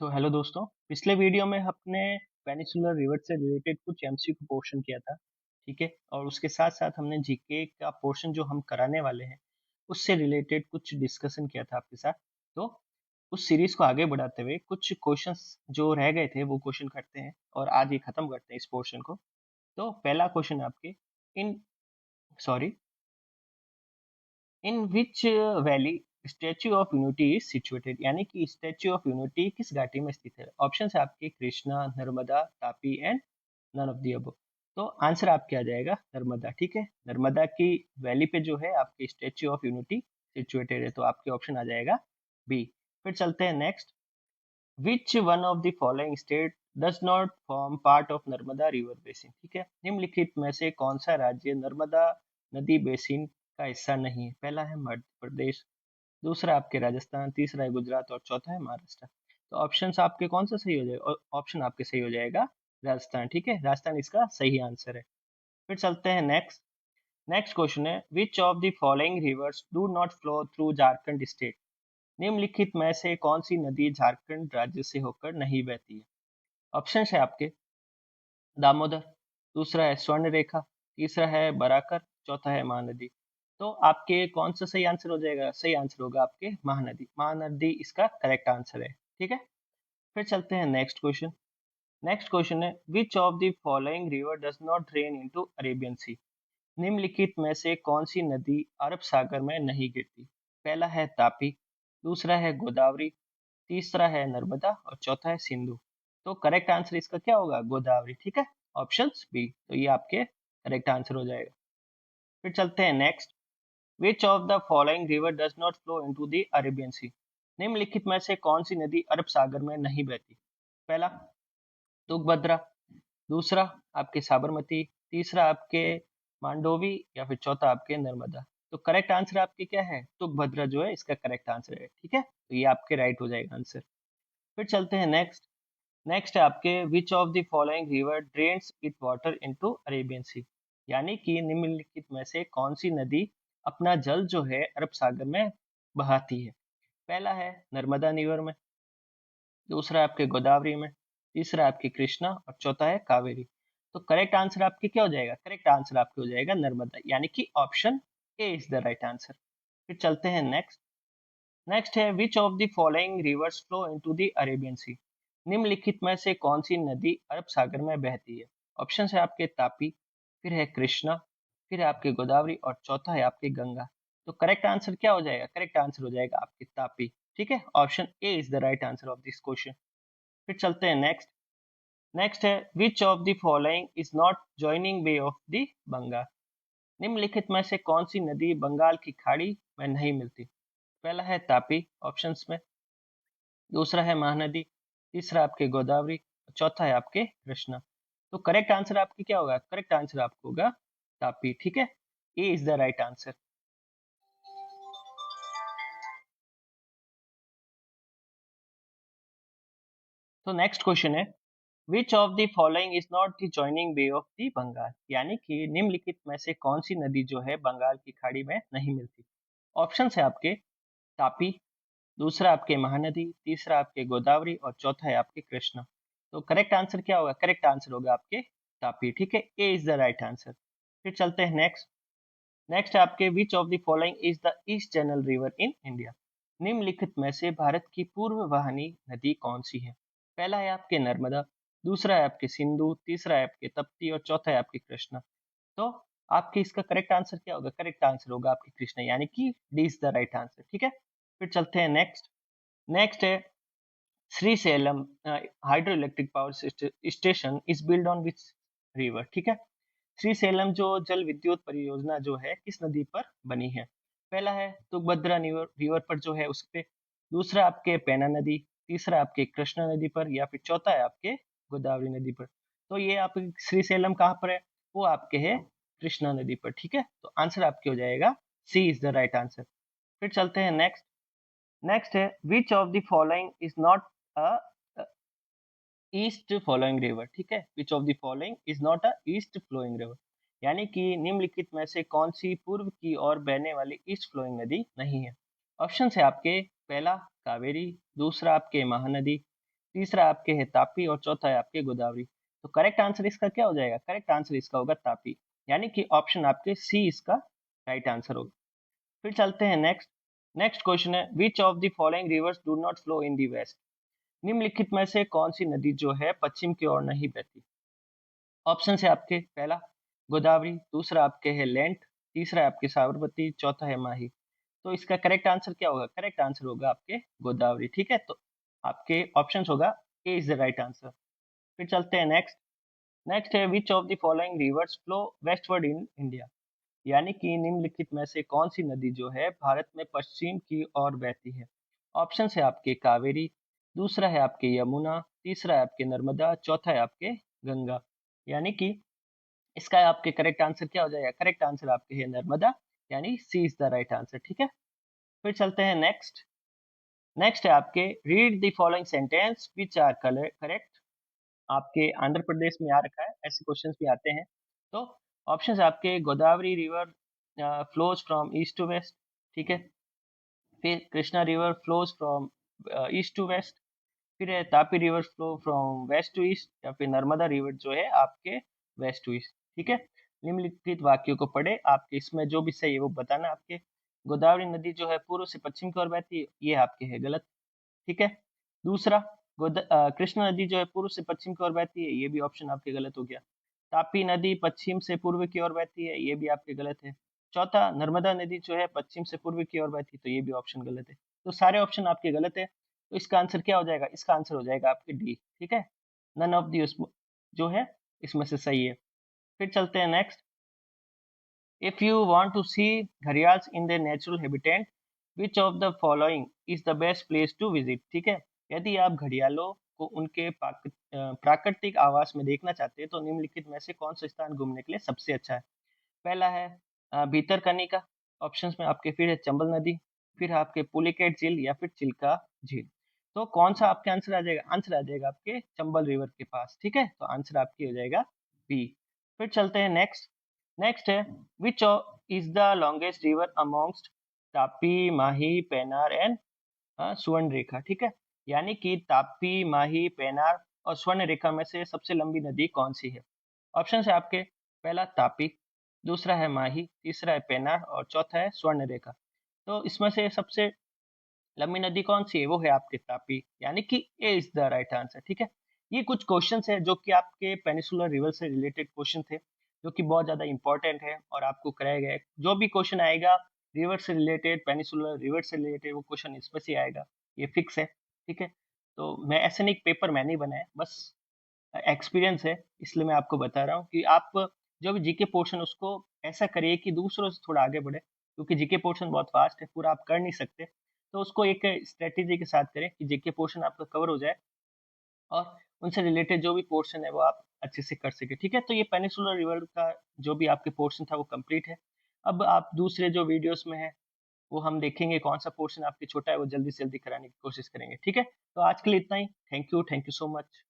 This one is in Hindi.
तो हेलो दोस्तों, पिछले वीडियो में हमने पेनिनसुलर रिवर से रिलेटेड कुछ एमसीक्यू पोर्शन किया था। ठीक है, और उसके साथ साथ हमने जीके का पोर्शन जो हम कराने वाले हैं उससे रिलेटेड कुछ डिस्कशन किया था आपके साथ। तो उस सीरीज को आगे बढ़ाते हुए कुछ क्वेश्चंस जो रह गए थे वो क्वेश्चन करते हैं और आज ही खत्म करते हैं इस पोर्शन को। तो पहला क्वेश्चन है आपके, in sorry in which valley Statue of Unity is situated, यानी कि स्टैच्यू ऑफ यूनिटी किस घाटी में स्थित है। ऑप्शन है आपके Krishna, Narmada, Tapi and none of the above. तो आंसर आपके आ जाएगा नर्मदा। ठीक है, नर्मदा की वैली पे जो है आपके स्टैच्यू ऑफ यूनिटी सिचुएटेड है, तो आपके ऑप्शन आ जाएगा बी। फिर चलते हैं next. Which one of the following state does not form part of Narmada river basin. ठीक है, निम्नलिखित में से कौन सा राज्य नर्मदा नदी बेसिन का हिस्सा नहीं है। पहला है मध्य प्रदेश, दूसरा आपके राजस्थान, तीसरा है गुजरात और चौथा है महाराष्ट्र। तो ऑप्शन आपके कौन सा सही हो जाएगा? ऑप्शन आपके सही हो जाएगा राजस्थान। ठीक है, राजस्थान इसका सही आंसर है। फिर चलते हैं नेक्स्ट। नेक्स्ट क्वेश्चन है, which of the following rivers do not flow through Jharkhand state. निम्नलिखित में से कौन सी नदी झारखंड राज्य से होकर नहीं बहती है। ऑप्शन है आपके दामोदर, दूसरा है स्वर्ण रेखा, तीसरा है बराकर, चौथा है महानदी। तो आपके कौन सा सही आंसर हो जाएगा? सही आंसर होगा आपके महानदी। महानदी इसका करेक्ट आंसर है। ठीक है, फिर चलते हैं नेक्स्ट क्वेश्चन। नेक्स्ट क्वेश्चन है, which of the following river does not drain into Arabian Sea. निम्नलिखित में से कौन सी नदी अरब सागर में नहीं गिरती। पहला है तापी, दूसरा है गोदावरी, तीसरा है नर्मदा और चौथा है सिंधु। तो करेक्ट आंसर इसका क्या होगा? गोदावरी। ठीक है, ऑप्शन बी, तो ये आपके करेक्ट आंसर हो जाएगा। फिर चलते हैं next. Which of the following river does not flow into the Arabian Sea. निम्नलिखित में से कौन सी नदी अरब सागर में नहीं बहती। पहला तुंगभद्रा, दूसरा आपके साबरमती, तीसरा आपके मांडोवी या फिर चौथा आपके नर्मदा। तो करेक्ट आंसर आपके क्या है? तुंगभद्रा जो है इसका करेक्ट आंसर है। ठीक है, तो ये आपके राइट हो जाएगा आंसर। फिर चलते हैं नेक्स्ट। नेक्स्ट है आपके, which of the following river drains it water into Arabian Sea. यानी कि निम्नलिखित में से कौन सी नदी अपना जल जो है अरब सागर में बहाती है। पहला है नर्मदा रिवर में, दूसरा आपके गोदावरी में, तीसरा आपकी कृष्णा और चौथा है कावेरी। तो करेक्ट आंसर आपके क्या हो जाएगा? करेक्ट आंसर आपके हो जाएगा नर्मदा, यानी कि option A is the right answer. फिर चलते हैं नेक्स्ट। नेक्स्ट है, which of the following rivers flow into the Arabian Sea. निम्नलिखित में से कौन सी नदी अरब सागर में बहती है। ऑप्शन है आपके तापी, फिर है कृष्णा, फिर है आपके गोदावरी और चौथा है आपके गंगा। तो करेक्ट आंसर क्या हो जाएगा? करेक्ट आंसर हो जाएगा आपके तापी। ठीक है, option A is the right answer of this question. फिर चलते हैं नेक्स्ट। नेक्स्ट है, which of the following is not joining Bay of the Bengal. निम्नलिखित में से कौन सी नदी बंगाल की खाड़ी में नहीं मिलती। पहला है तापी ऑप्शंस में, दूसरा है महानदी, तीसरा आपके गोदावरी, चौथा है आपके कृष्णा। तो करेक्ट आंसर आपकी क्या होगा? करेक्ट आंसर आपको होगा तापी। ठीक है, A is the right answer. तो नेक्स्ट क्वेश्चन है, which of the following is not the joining Bay of the Bengal. यानी कि निम्नलिखित में से कौन सी नदी जो है बंगाल की खाड़ी में नहीं मिलती। ऑप्शन है आपके तापी, दूसरा आपके महानदी, तीसरा आपके गोदावरी और चौथा है आपके कृष्णा। तो करेक्ट आंसर क्या होगा? करेक्ट आंसर होगा आपके तापी। ठीक है, A is the right answer. फिर चलते हैं नेक्स्ट। नेक्स्ट है आपके, which of the following is the east channel river in India. निम्नलिखित में से भारत की पूर्व वाहिनी नदी कौन सी है। पहला है आपके नर्मदा, दूसरा है आपके सिंधु, तीसरा है आपके तप्ती और चौथा है आपके कृष्णा। तो आपके इसका करेक्ट आंसर क्या होगा? करेक्ट आंसर होगा आपके कृष्णा, यानी कि D is the right answer. ठीक है, फिर चलते हैं नेक्स्ट। नेक्स्ट है, Srisailam hydro electric power station is build on which river. ठीक है, श्रीशैलम जो जल विद्युत परियोजना जो है किस नदी पर बनी है। पहला है तुंगभद्रा रिवर पर जो है उस पे, दूसरा आपके पैना नदी, तीसरा आपके कृष्णा नदी पर या फिर चौथा है आपके गोदावरी नदी पर। तो ये आप श्रीशैलम कहाँ पर है? वो आपके है कृष्णा नदी पर। ठीक है, तो आंसर आपके हो जाएगा C is the right answer. फिर चलते हैं नेक्स्ट। नेक्स्ट है, which of the following is not a east flowing river. ठीक है, which of the following is not a east flowing river. यानी कि निम्नलिखित में से कौन सी पूर्व की ओर बहने वाली ईस्ट फ्लोइंग नदी नहीं है। ऑप्शन है आपके, पहला कावेरी, दूसरा आपके महानदी, तीसरा आपके है तापी और चौथा है आपके गोदावरी। तो करेक्ट आंसर इसका क्या हो जाएगा? करेक्ट आंसर इसका होगा तापी, यानी कि ऑप्शन आपके सी इसका राइट आंसर होगा। फिर चलते हैं नेक्स्ट। नेक्स्ट क्वेश्चन है which of the following rivers do not flow in the west. निम्नलिखित में से कौन सी नदी जो है पश्चिम की ओर नहीं बहती? ऑप्शन है आपके पहला गोदावरी, दूसरा आपके है लेंट, तीसरा है आपके साबरमती, चौथा है माही। तो इसका करेक्ट आंसर क्या होगा? करेक्ट आंसर होगा आपके गोदावरी। ठीक है, तो आपके ऑप्शन होगा ए इज द राइट आंसर। फिर चलते हैं नेक्स्ट। नेक्स्ट है which of the following rivers flow westward in India. यानी कि निम्नलिखित में से कौन सी नदी जो है भारत में पश्चिम की ओर बहती है? ऑप्शन है आपके कावेरी, दूसरा है आपके यमुना, तीसरा है आपके नर्मदा, चौथा है आपके गंगा। यानी कि इसका आपके करेक्ट आंसर क्या हो जाएगा? करेक्ट आंसर आपके है नर्मदा, यानी C is the right answer. ठीक है, फिर चलते हैं नेक्स्ट। नेक्स्ट है आपके read the following sentence which are correct. आपके आंध्र प्रदेश में आ रखा है, ऐसे क्वेश्चंस भी आते हैं। तो ऑप्शंस आपके Godavari river flows from east to west. ठीक है, फिर Krishna river flows from east to west, फिर है Tapi river flow from west to east, या फिर नर्मदा रिवर जो है आपके वेस्ट टू ईस्ट। ठीक है, निम्नलिखित वाक्यों को पढ़े, आपके इसमें जो भी सही है वो बताना। आपके गोदावरी नदी जो है पूर्व से पश्चिम की ओर बहती है, ये आपके है गलत। ठीक है, दूसरा कृष्णा नदी जो है पूर्व से पश्चिम की ओर बहती है, ये भी ऑप्शन आपके गलत हो गया। तापी नदी पश्चिम से पूर्व की ओर बहती है, ये भी आपके गलत है। चौथा नर्मदा नदी जो है पश्चिम से पूर्व की ओर बहती है, तो ये भी ऑप्शन गलत है। तो सारे ऑप्शन आपके गलत है। तो इसका आंसर क्या हो जाएगा? इसका आंसर हो जाएगा आपके डी। ठीक है, नन ऑफ दी जो है इसमें से सही है। फिर चलते हैं next. If you want to see gharials in their natural habitat, which of the following is the best place to visit. ठीक है, यदि आप घड़ियालों को उनके प्राकृतिक आवास में देखना चाहते हैं तो निम्नलिखित में से कौन सा स्थान घूमने के लिए सबसे अच्छा है? पहला है भीतरकनिका, ऑप्शंस में आपके फिर है चंबल नदी, फिर है आपके पुलिकेट झील, या फिर चिल्का झील। तो कौन सा आपके आंसर आ जाएगा? आंसर आ जाएगा आपके चंबल रिवर के पास। ठीक है, तो आंसर आपकी हो जाएगा बी। फिर चलते हैं नेक्स्ट। नेक्स्ट है which is the longest river amongst Tapi, Mahi, Penner and स्वर्ण रेखा। ठीक है, यानी कि तापी, माही, पेनार और स्वर्ण रेखा में से सबसे लंबी नदी कौन सी है? ऑप्शन है आपके पहला तापी, दूसरा है माही, तीसरा है पेनार और चौथा है स्वर्ण रेखा। तो इसमें से सबसे लंबी नदी कौन सी है? वो है आपके तापी, यानी कि ए इज द राइट आंसर। ठीक है, ये कुछ क्वेश्चन है जो कि आपके पेनिसुलर रिवर से रिलेटेड क्वेश्चन थे, जो कि बहुत ज्यादा इंपॉर्टेंट है और आपको कराया गया है। जो भी क्वेश्चन आएगा रिवर से रिलेटेड, पेनिसुलर रिवर से रिलेटेड, वो क्वेश्चन इसमें से आएगा, ये फिक्स है। ठीक है, तो मैं ऐसे नहीं, पेपर मैंने ही बनाया, बस एक्सपीरियंस है, इसलिए मैं आपको बता रहा हूँ कि आप जो भी जीके पोर्शन उसको ऐसा करिए कि दूसरों से थोड़ा आगे बढ़े, क्योंकि जीके पोर्शन बहुत फास्ट है, पूरा आप कर नहीं सकते। तो उसको एक स्ट्रेटेजी के साथ करें कि जीके पोर्शन आपका कवर हो जाए और उनसे रिलेटेड जो भी पोर्शन है वो आप अच्छे से कर सके। ठीक है, तो ये पेनिसुलर रिवर का जो भी आपके पोर्शन था वो कंप्लीट है। अब आप दूसरे जो वीडियोस में है वो हम देखेंगे, कौन सा पोर्शन आपके छोटा है वो जल्दी से जल्दी कराने की कोशिश करेंगे। ठीक है, तो आज के लिए इतना ही। Thank you so much.